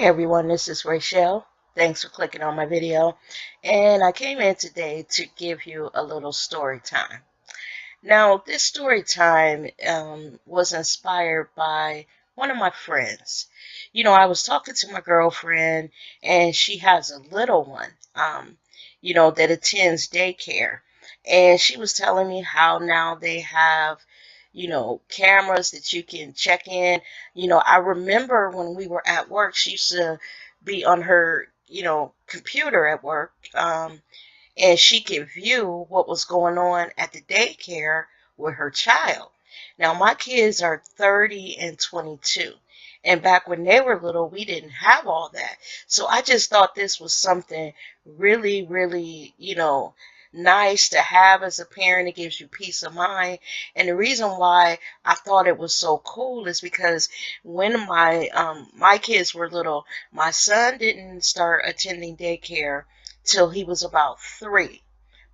Everyone, this is Rachel. Thanks for clicking on my video. And I came in today to give you a little story time. Now, this story time was inspired by one of my friends. I was talking to my girlfriend, and she has a little one, that attends daycare. And she was telling me how now they have, cameras that you can check in. I remember when we were at work, she used to be on her, computer at work. And she could view what was going on at the daycare with her child. Now, my kids are 30 and 22. And back when they were little, we didn't have all that. So I just thought this was something really, really, nice to have as a parent. It gives you peace of mind. And the reason why I thought it was so cool is because when my kids were little, my son didn't start attending daycare till he was about 3.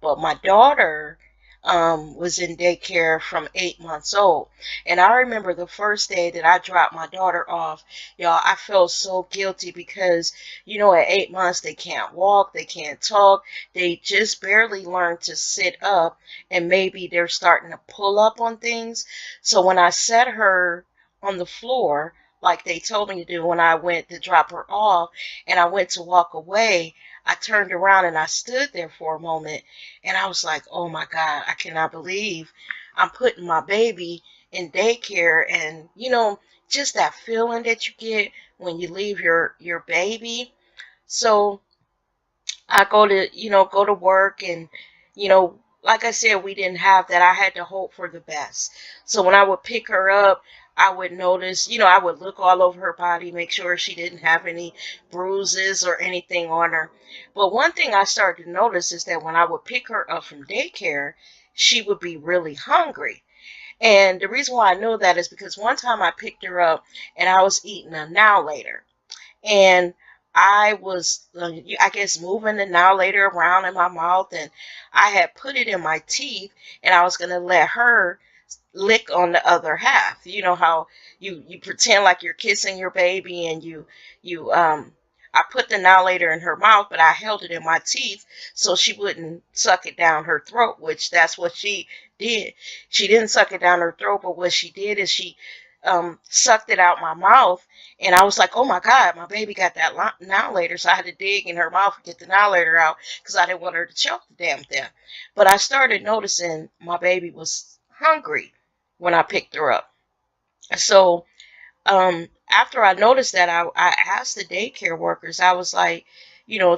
But my daughter was in daycare from 8 months old. And I remember the first day that I dropped my daughter off, y'all, I felt so guilty because, at 8 months, they can't walk, they can't talk, they just barely learn to sit up, and maybe they're starting to pull up on things. So when I set her on the floor, like they told me to do when I went to drop her off, and I went to walk away, I turned around and I stood there for a moment, and I was like, oh my God, I cannot believe I'm putting my baby in daycare. And, just that feeling that you get when you leave your baby. So I go to work, and, like I said, we didn't have that. I had to hope for the best. So when I would pick her up, I would notice, I would look all over her body, make sure she didn't have any bruises or anything on her. But one thing I started to notice is that when I would pick her up from daycare, she would be really hungry. And the reason why I know that is because one time I picked her up and I was eating a Now Later. And I was, I guess, moving the Now Later around in my mouth, and I had put it in my teeth, and I was going to let her lick on the other half. You know how you pretend like you're kissing your baby, and I put the Now Later in her mouth, but I held it in my teeth so she wouldn't suck it down her throat, which that's what she did. She didn't suck it down her throat, but what she did is she sucked it out my mouth, and I was like, oh my God, my baby got that Now Later, so I had to dig in her mouth and get the Now Later out because I didn't want her to choke the damn thing. But I started noticing my baby was hungry when I picked her up. So after I noticed that, I asked the daycare workers. I was like,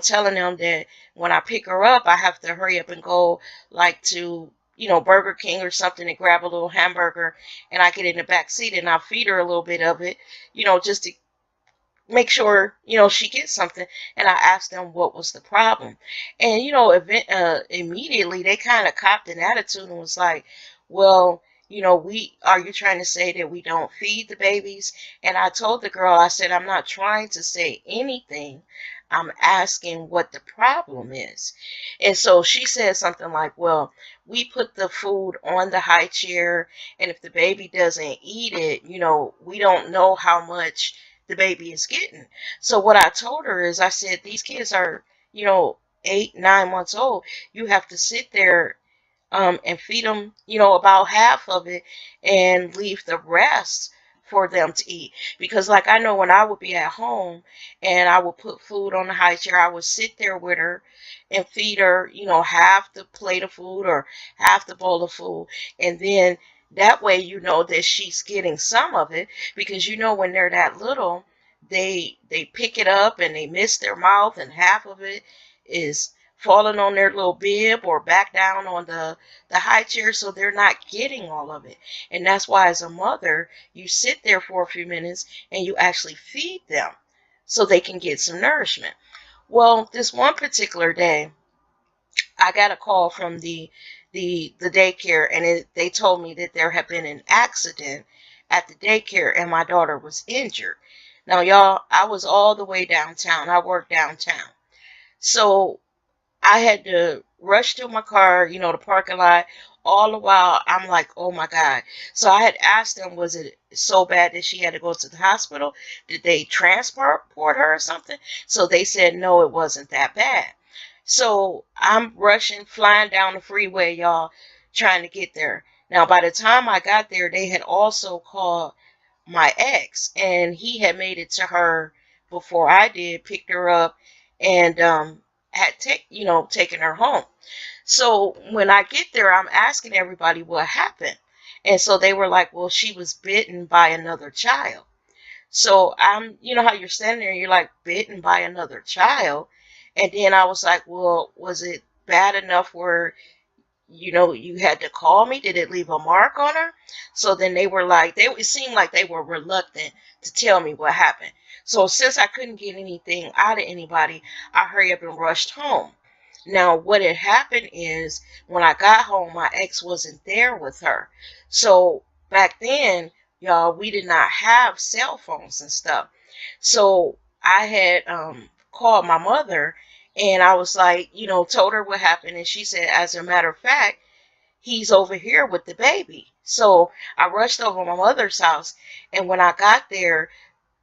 telling them that when I pick her up, I have to hurry up and go, like, to, Burger King or something, and grab a little hamburger, and I get in the back seat and I feed her a little bit of it, just to make sure, she gets something. And I asked them what was the problem. And, immediately they kind of copped an attitude and was like, well, are you trying to say that we don't feed the babies? And I told the girl, I said, I'm not trying to say anything. I'm asking what the problem is. And so she said something like, well, we put the food on the high chair, and if the baby doesn't eat it, we don't know how much the baby is getting. So what I told her is, I said, these kids are, 8, 9 months old. You have to sit there and feed them, about half of it, and leave the rest for them to eat. Because, like, I know when I would be at home and I would put food on the high chair, I would sit there with her and feed her, half the plate of food or half the bowl of food. And then that way, that she's getting some of it, because, when they're that little, they pick it up and they miss their mouth, and half of it is falling on their little bib or back down on the high chair, so they're not getting all of it. And that's why, as a mother, you sit there for a few minutes and you actually feed them so they can get some nourishment. Well, this one particular day, I got a call from the daycare, and they told me that there had been an accident at the daycare and my daughter was injured. Now, y'all, I was all the way downtown. I work downtown. So I had to rush to my car, the parking lot, all the while, I'm like, oh my God. So I had asked them, was it so bad that she had to go to the hospital? Did they transport her or something? So they said, no, it wasn't that bad. So I'm rushing, flying down the freeway, y'all, trying to get there. Now, by the time I got there, they had also called my ex, and he had made it to her before I did, picked her up, and had taken her home. So when I get there, I'm asking everybody what happened. And so they were like, well, she was bitten by another child. So you know how you're standing there and you're like, bitten by another child? And then I was like, well, was it bad enough where, you had to call me? Did it leave a mark on her? So then they were like, it seemed like they were reluctant to tell me what happened. So since I couldn't get anything out of anybody, I hurried up and rushed home. Now, what had happened is when I got home, my ex wasn't there with her. So back then, y'all, we did not have cell phones and stuff. So I had called my mother, and I was like, told her what happened. And she said, as a matter of fact, he's over here with the baby. So I rushed over to my mother's house. And when I got there,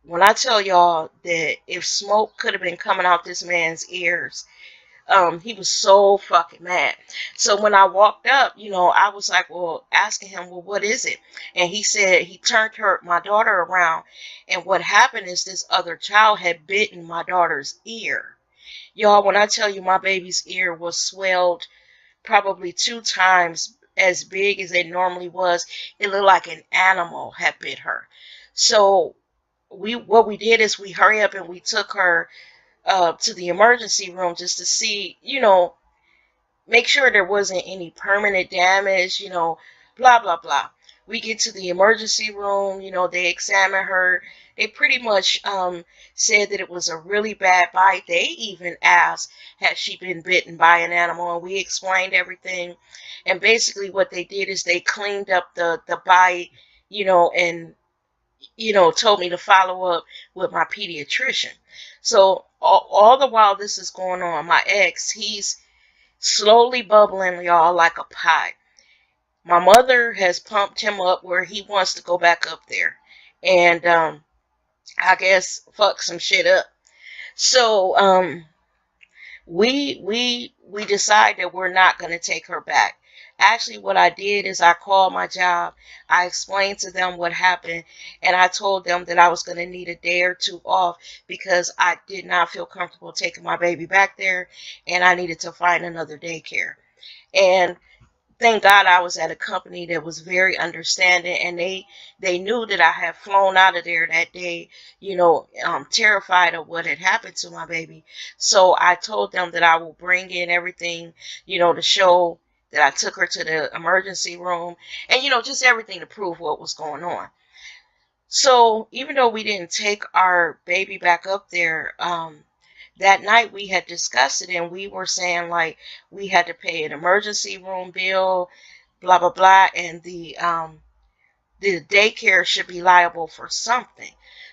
when I tell y'all that if smoke could have been coming out this man's ears, he was so fucking mad. So when I walked up, I was like, well, asking him, well, what is it? And he said he turned my daughter around, and what happened is this other child had bitten my daughter's ear. Y'all, when I tell you my baby's ear was swelled probably 2 times as big as it normally was, it looked like an animal had bit her. So what we did is we hurry up and we took her to the emergency room just to see, make sure there wasn't any permanent damage, blah, blah, blah. We get to the emergency room, they examine her. They pretty much said that it was a really bad bite. They even asked, had she been bitten by an animal? And we explained everything. And basically what they did is they cleaned up the bite, and told me to follow up with my pediatrician. So all the while this is going on, my ex, he's slowly bubbling, y'all, like a pot. My mother has pumped him up where he wants to go back up there. And I guess fuck some shit up. So we decide that we're not going to take her back. Actually, what I did is I called my job. I explained to them what happened, and I told them that I was going to need a day or two off because I did not feel comfortable taking my baby back there, and I needed to find another daycare. And thank God I was at a company that was very understanding, and they knew that I had flown out of there that day, terrified of what had happened to my baby. So I told them that I will bring in everything, to show that I took her to the emergency room, and just everything to prove what was going on. So even though we didn't take our baby back up there, that night we had discussed it, and we were saying like we had to pay an emergency room bill, blah blah blah, and the daycare should be liable for something.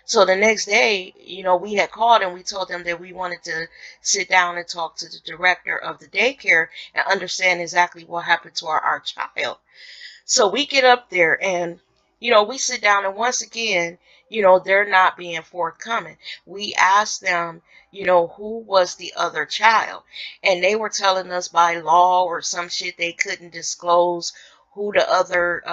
So the next day, we had called and we told them that we wanted to sit down and talk to the director of the daycare and understand exactly what happened to our child. So we get up there and, we sit down, and once again, they're not being forthcoming. We asked them, who was the other child? And they were telling us by law or some shit they couldn't disclose who the other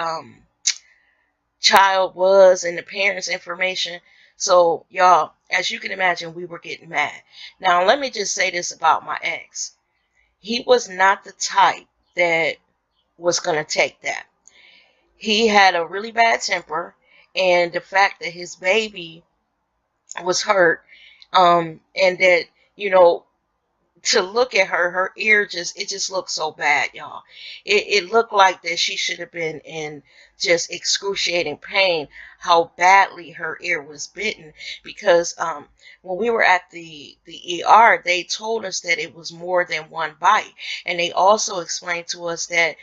child was and the parents' information. So, y'all, as you can imagine, we were getting mad. Now, let me just say this about my ex. He was not the type that was going to take that. He had a really bad temper, and the fact that his baby was hurt, and that, to look at her ear it just looked so bad, y'all. It looked like that she should have been in just excruciating pain. how badly her ear was bitten, because when we were at the ER, they told us that it was more than one bite, and they also explained to us that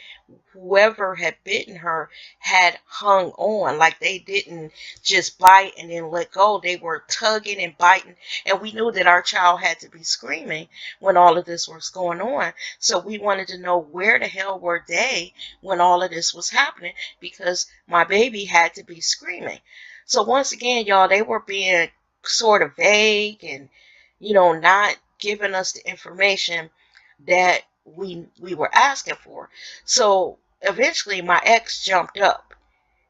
whoever had bitten her had hung on, like they didn't just bite and then let go. They were tugging and biting, and we knew that our child had to be screaming when all of this was going on. So we wanted to know, where the hell were they when all of this was happening, because my baby had to be screaming. So once again, y'all, they were being sort of vague and, not giving us the information that we were asking for. So eventually my ex jumped up,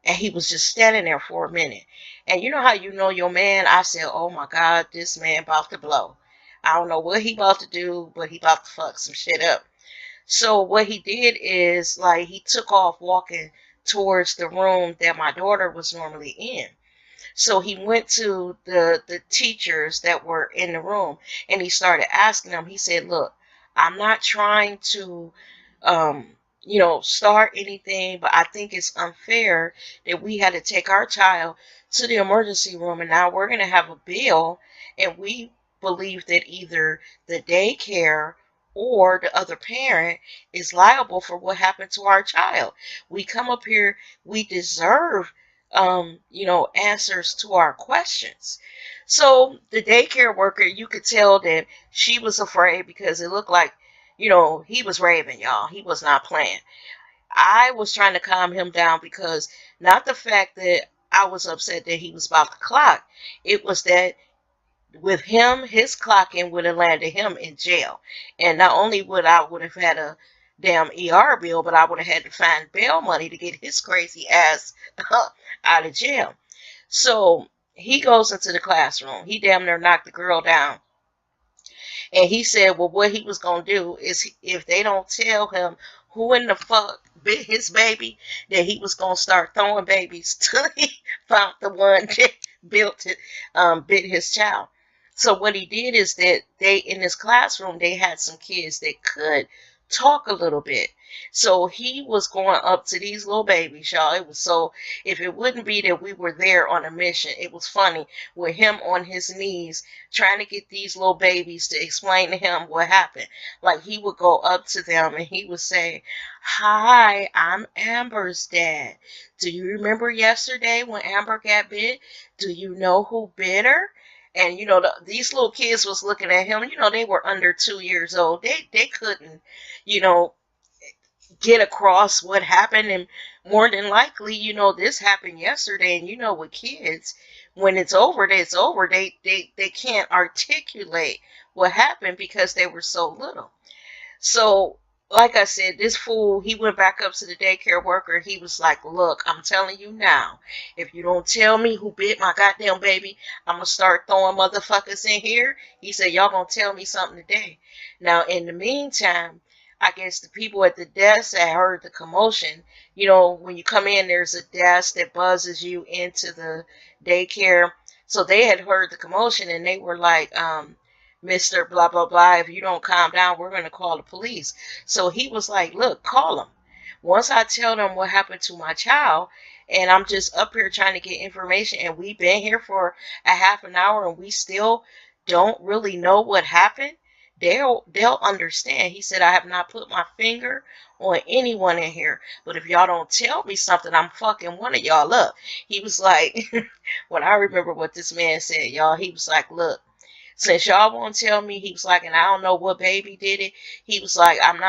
and he was just standing there for a minute. And you know how you know your man? I said, oh my God, this man about to blow. I don't know what he about to do, but he about to fuck some shit up. So what he did is, like, he took off walking towards the room that my daughter was normally in. So he went to the teachers that were in the room, and he started asking them. He said, look, I'm not trying to, start anything, but I think it's unfair that we had to take our child to the emergency room, and now we're going to have a bill, and we believe that either the daycare or the other parent is liable for what happened to our child. We come up here, we deserve answers to our questions. So the daycare worker, you could tell that she was afraid, because it looked like, he was raving, y'all. He was not playing. I was trying to calm him down, because not the fact that I was upset that he was about to clock. It was that with him, his clocking would have landed him in jail. And not only would have had a damn ER bill, but I would have had to find bail money to get his crazy ass out of jail. So he goes into the classroom. He damn near knocked the girl down. And he said, well, what he was going to do is, if they don't tell him who in the fuck bit his baby, that he was going to start throwing babies till he found the one that bit his child. So what he did is that in this classroom, they had some kids that could talk a little bit. So he was going up to these little babies, y'all. It was so, if it wouldn't be that we were there on a mission, it was funny with him on his knees trying to get these little babies to explain to him what happened. Like, he would go up to them and he would say, hi, I'm Amber's dad. Do you remember yesterday when Amber got bit? Do you know who bit her? And, these little kids was looking at him. They were under 2 years old. They couldn't, you know, get across what happened. And more than likely, this happened yesterday. And, with kids, when it's over, it's over. They can't articulate what happened because they were so little. So, like I said, this fool, he went back up to the daycare worker. He was like, look, I'm telling you now, if you don't tell me who bit my goddamn baby, I'm going to start throwing motherfuckers in here. He said, y'all going to tell me something today. Now, in the meantime, I guess the people at the desk that heard the commotion, when you come in, there's a desk that buzzes you into the daycare. So they had heard the commotion, and they were like, Mr. Blah, blah, blah, if you don't calm down, we're going to call the police. So he was like, look, call them. Once I tell them what happened to my child, and I'm just up here trying to get information, and we've been here for a half an hour, and we still don't really know what happened, they'll understand. He said, I have not put my finger on anyone in here, but if y'all don't tell me something, I'm fucking one of y'all up. He was like, when I remember what this man said, y'all, he was like, look, since y'all won't tell me, he was like, and I don't know what baby did it. He was like, I'm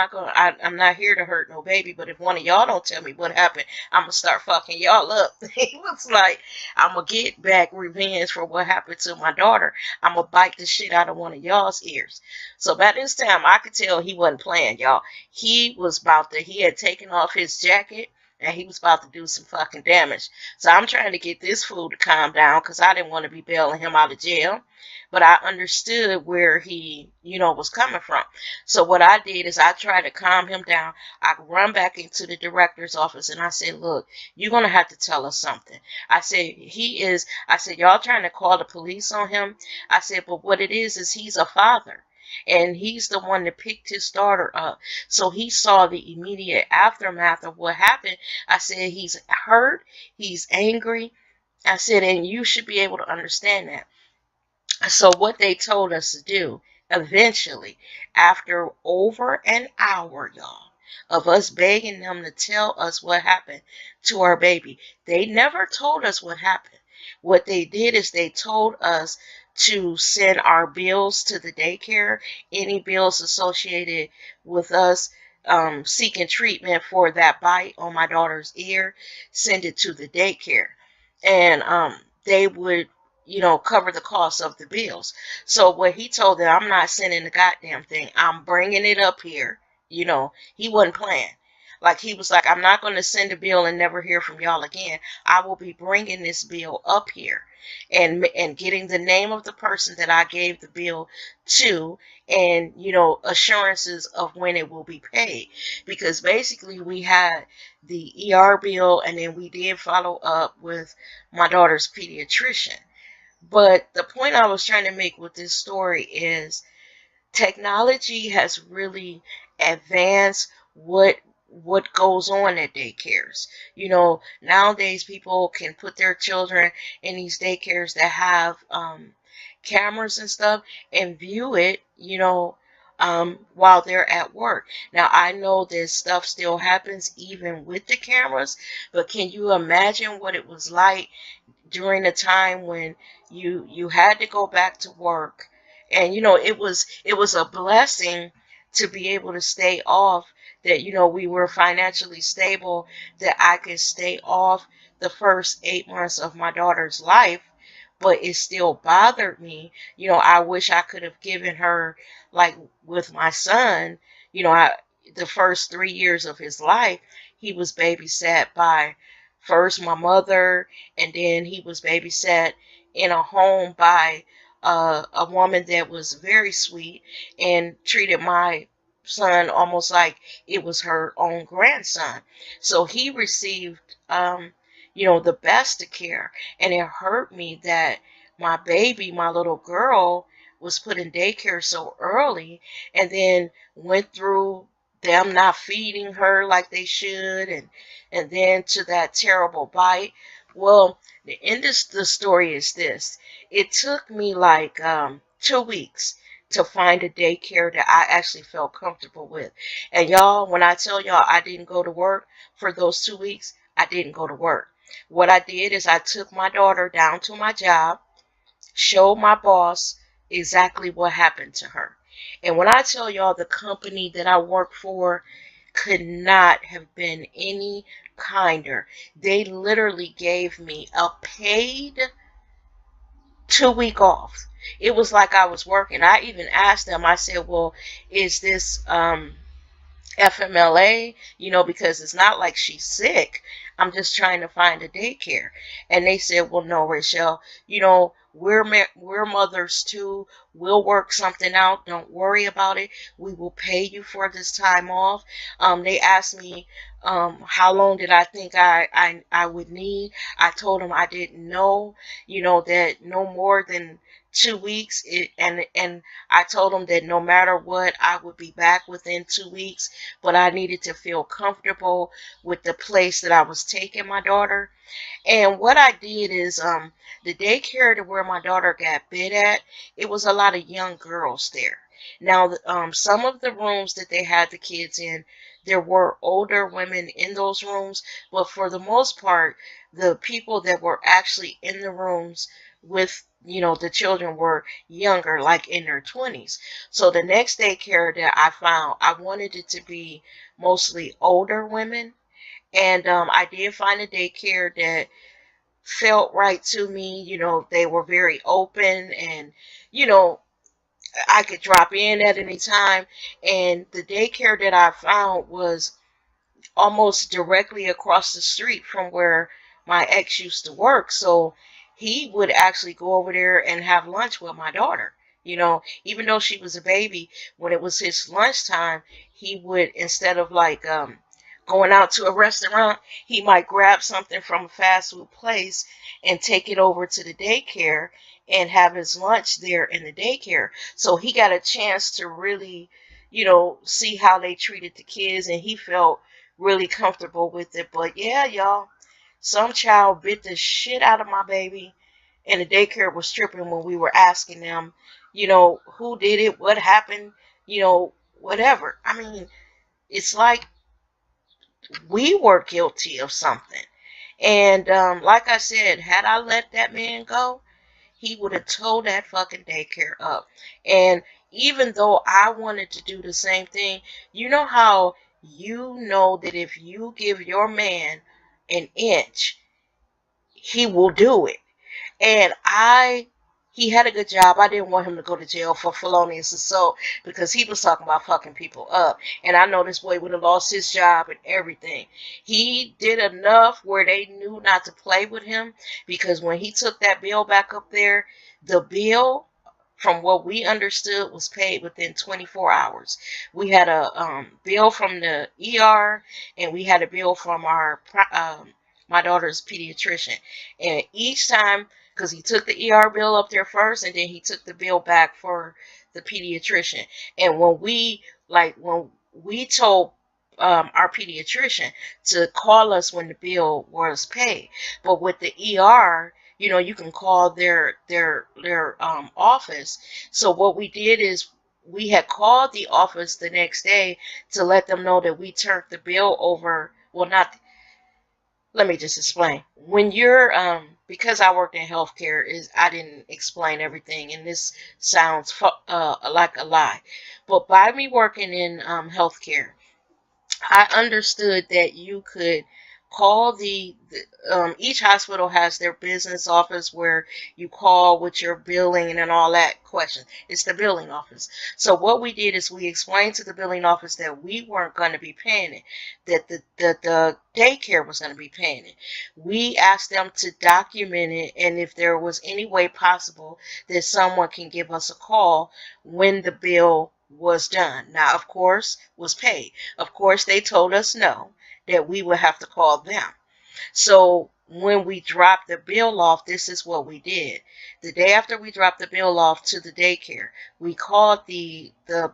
not here to hurt no baby, but if one of y'all don't tell me what happened, I'm gonna start fucking y'all up. He was like, I'm gonna get back revenge for what happened to my daughter. I'm gonna bite the shit out of one of y'all's ears. So by this time, I could tell he wasn't playing, y'all. He had taken off his jacket, and he was about to do some fucking damage. So I'm trying to get this fool to calm down, because I didn't want to be bailing him out of jail. But I understood where he, was coming from. So what I did is I tried to calm him down. I run back into the director's office, and I said, look, you're going to have to tell us something. I said, y'all trying to call the police on him? I said, but what it is he's a father. And he's the one that picked his daughter up. So he saw the immediate aftermath of what happened. I said, he's hurt. He's angry. I said, and you should be able to understand that. So what they told us to do eventually, after over an hour, y'all, of us begging them to tell us what happened to our baby, they never told us what happened. What they did is they told us to send our bills to the daycare, any bills associated with us seeking treatment for that bite on my daughter's ear, send it to the daycare. And they would, cover the cost of the bills. So what he told them, I'm not sending the goddamn thing. I'm bringing it up here. He wasn't playing. Like he was like, I'm not going to send a bill and never hear from y'all again. I will be bringing this bill up here and getting the name of the person that I gave the bill to, and assurances of when it will be paid, because basically we had the ER bill, and then we did follow up with my daughter's pediatrician. But the point I was trying to make with this story is technology has really advanced what goes on at daycares. Nowadays people can put their children in these daycares that have cameras and stuff and view it, while they're at work. Now I know this stuff still happens even with the cameras, but can you imagine what it was like during a time when you had to go back to work, and it was a blessing to be able to stay off, that we were financially stable, that I could stay off the first 8 months of my daughter's life. But it still bothered me. I wish I could have given her, like with my son, the first 3 years of his life, he was babysat by first my mother, and then he was babysat in a home by a woman that was very sweet and treated my son almost like it was her own grandson. So he received, the best of care. And it hurt me that my baby, my little girl, was put in daycare so early, and then went through them not feeding her like they should, and then to that terrible bite. Well, the end of the story is this. It took me like 2 weeks to find a daycare that I actually felt comfortable with. And y'all, when I tell y'all I didn't go to work for those 2 weeks, I didn't go to work. What I did is I took my daughter down to my job, showed my boss exactly what happened to her. And when I tell y'all, the company that I work for could not have been any kinder. They literally gave me a paid 2 week off. It was like I was working. I even asked them, I said, well, is this FMLA, because it's not like she's sick. I'm just trying to find a daycare. And they said, well, no, Rachel, we're mothers too. We'll work something out. Don't worry about it. We will pay you for this time off. They asked me how long did I think I would need. I told them I didn't know, that no more than 2 weeks. And I told them that no matter what, I would be back within 2 weeks, but I needed to feel comfortable with the place that I was taking my daughter. And what I did is, the daycare to where my daughter got bit at, it was a lot of young girls there. Now, some of the rooms that they had the kids in, there were older women in those rooms, but for the most part, the people that were actually in the rooms with, the children were younger, like in their 20s. So the next daycare that I found, I wanted it to be mostly older women. And I did find a daycare that felt right to me. They were very open, and, you know, I could drop in at any time. And the daycare that I found was almost directly across the street from where my ex used to work. So he would actually go over there and have lunch with my daughter. Even though she was a baby, when it was his lunchtime, he would, instead of like going out to a restaurant, he might grab something from a fast food place and take it over to the daycare and have his lunch there in the daycare. So he got a chance to really, see how they treated the kids, and he felt really comfortable with it. But yeah, y'all, Some child bit the shit out of my baby, and the daycare was tripping when we were asking them, who did it, what happened, whatever. I mean, it's like we were guilty of something. And like I said, had I let that man go, he would have towed that fucking daycare up. And even though I wanted to do the same thing, you know how you know that if you give your man an inch, he will do it. And he had a good job. I didn't want him to go to jail for felonious assault because he was talking about fucking people up. And I know this boy would have lost his job and everything. He did enough where they knew not to play with him, because when he took that bill back up there, the bill, from what we understood, was paid within 24 hours. We had a bill from the ER, and we had a bill from my daughter's pediatrician. And each time, because he took the ER bill up there first, and then he took the bill back for the pediatrician. And when we told our pediatrician to call us when the bill was paid, but with the ER, you can call their office. So what we did is we had called the office the next day to let them know that we turned the bill over. Well, not. Let me just explain. When you're because I worked in healthcare, I didn't explain everything, and this sounds like a lie. But by me working in healthcare, I understood that you could call each hospital has their business office where you call with your billing and all that question. It's the billing office. So what we did is we explained to the billing office that we weren't going to be paying it, that the daycare was going to be paying it. We asked them to document it, and if there was any way possible that someone can give us a call when the bill was done. Now, of course, was paid. Of course, they told us no, that we would have to call them. So when we dropped the bill off, this is what we did. The day after we dropped the bill off to the daycare, we called the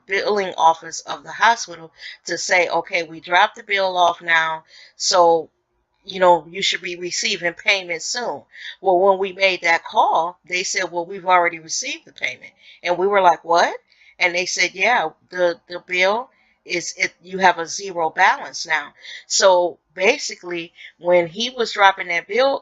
billing office of the hospital to say, okay, we dropped the bill off now, so you should be receiving payment soon. Well, when we made that call, they said, well, we've already received the payment. And we were like, what? And they said, yeah, the bill you have a zero balance now. So basically, when he was dropping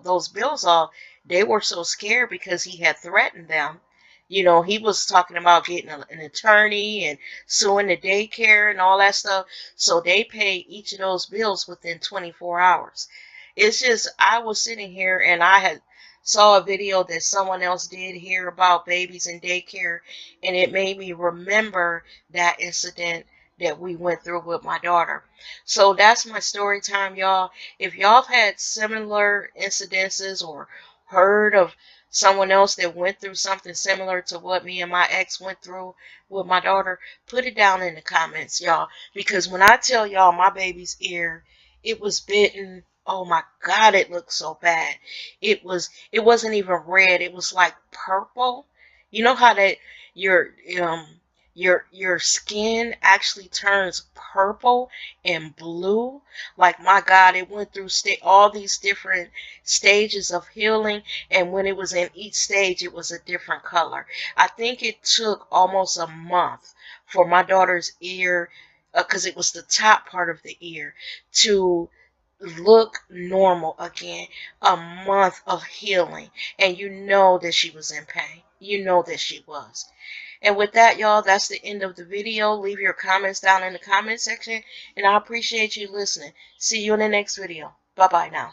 those bills off, they were so scared because he had threatened them. He was talking about getting an attorney and suing the daycare and all that stuff. So they paid each of those bills within 24 hours. It's just, I was sitting here and I had saw a video that someone else did here about babies in daycare, and it made me remember that incident that we went through with my daughter. So that's my story time, y'all. If y'all have had similar incidences or heard of someone else that went through something similar to what me and my ex went through with my daughter, put it down in the comments, y'all. Because when I tell y'all my baby's ear, it was bitten. Oh my God, it looked so bad. It wasn't even red. It was like purple. You know how that your um your skin actually turns purple and blue? Like, my God, it went through all these different stages of healing, and when it was in each stage, it was a different color. I think it took almost a month for my daughter's ear, because it was the top part of the ear, to look normal again. A month of healing, and you know that she was in pain. You know that she was. And with that, y'all, that's the end of the video. Leave your comments down in the comment section, and I appreciate you listening. See you in the next video. Bye bye now.